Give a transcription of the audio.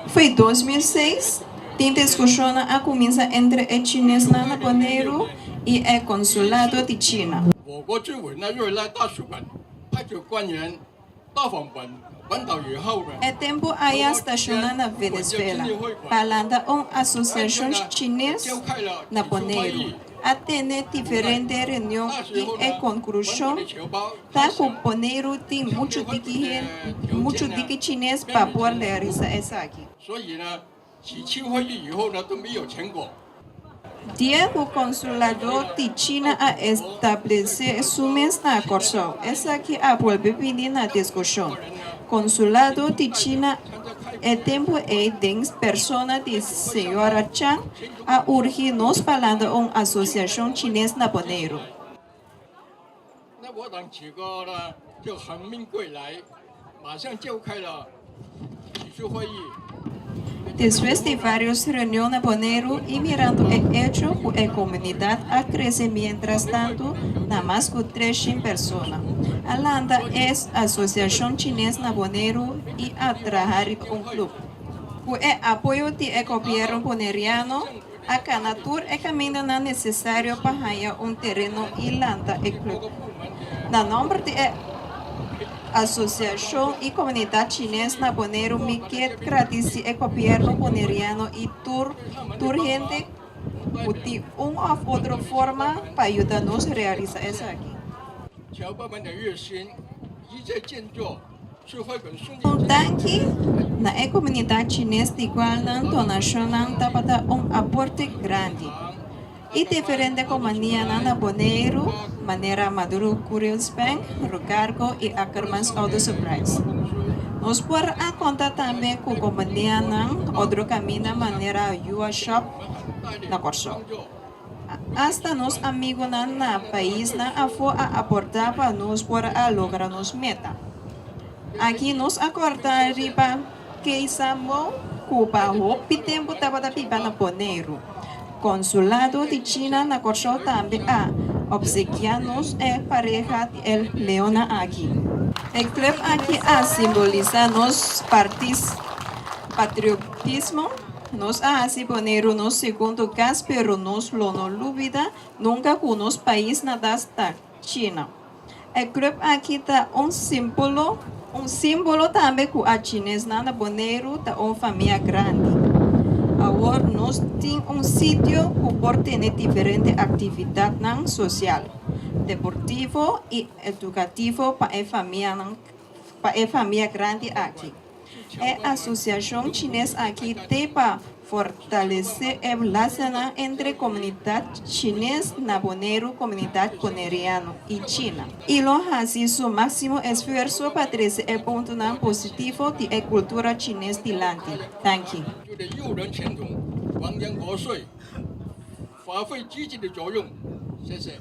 Foi 2006, tem discussão a começa entre o chinês nanaponeiro e o consulado de China. É tempo aí a estacionar na Venezuela, falando associação chinesa naponeiro. Atende diferentes reuniões e a conclusão da que o poneiro tem muito de que chinês para poder realizar essa aqui. Dia o consulado de China a estabelecer sumes na corso. Essa aqui a volver na discussão. Consulado de China é tempo e dens persona de senhora Chang a urgir nos falando associação chinesa naponeiro. Después de várias reuniões naponeiro e mirando o hecho que a comunidade a crescer mientras tanto, na mais que 300 pessoas. Alanda é a Associação Chinesa Naponeiro e a trabalhar clube. Com o apoio do governo poneriano, a canatura é caminho necessário para ganhar terreno e landa o clube. Na nome de Associação e Comunidade Chinesa Naponeiro, me quero agradecer ao governo poneriano e tur gente de uma ou outra forma para ajudar-nos a realizar isso aqui. Tanque na comunidade chinesa de Gualan, donação para aporte grande. E diferente companhia naponeiro, maneira Maduro Curious Bank, Rucargo e Ackermans Auto Supplies. Nós podemos contar também com a companhia outro caminho maneira Yua Shop na Corso. Hasta nos amigos na país a aportar para nós para lograr nos meta. Aqui nos acordamos que estamos com o tempo para pipa naponeiro. Consulado de China na Corso também a obsequiar-nos a pareja de Leona aqui. O clube aqui a simbolizar nos patriotismo, nos a poner nos segundo caso, pero nos lo no olvida nunca com nos país da China. O clube aqui está símbolo também com a chinesa naponeiro da família grande. Agora nós temos sítio que ter diferentes atividades social, deportivo e educativo para a família grande aqui. A Associação Chinesa aqui tem para fortalecer a relação entre comunidade chinesa, naponeiro, comunidade poneriana e China. E lo faz seu máximo esforço para trazer o ponto positivo da cultura chinesa de lante. Thank you. 诱人前途，亡羊补税，发挥积极的作用。谢谢。